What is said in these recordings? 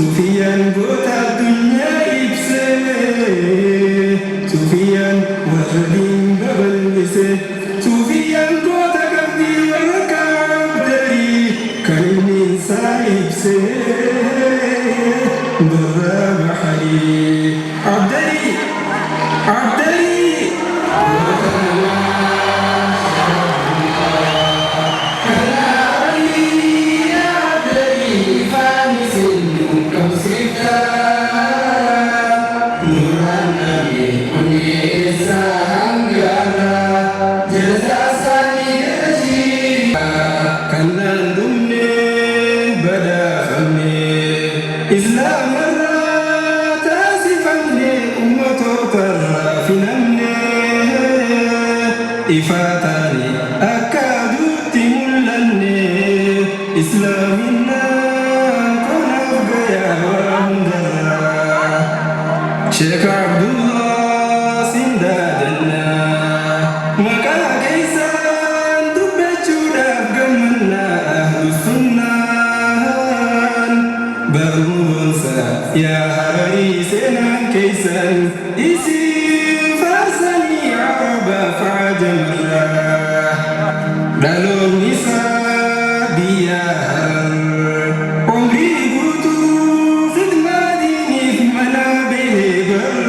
Sufiyan goota addunyaa ibse Sufiyaan warra diin babal'ise Sufiyaan goota qabdii warra kaabdarii kan inni isaa ibse barra baharii abdarii abdarii Islam irraa taasifamne ummatoota irraa filamne ifaataani akka aduutti mul'anne islaaminaa konaaf gayaa waa hundarraa Sheekh Abdullah Sindaadannaa maqaa keessaan dubbachuudhaaf gammannaa ahlu sunnaan barumsa yaa hararii seenaan keessan isin faarsanii arabaaf ajamarraa dhaloonni isaa biyyaa harar umrii guutuu khidmaa diiniif manaa bahee bar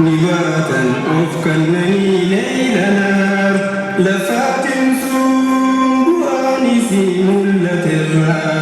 ni baratan of kannanii leeylanaar lafaatiin sun bu'aan isii mul'aterraa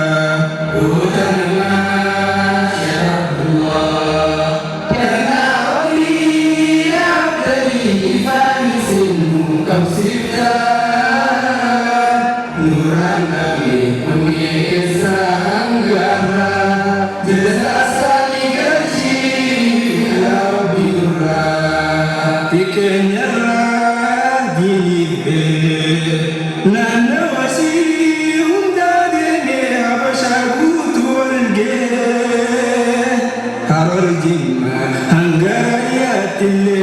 Harar jimma hangara yaatille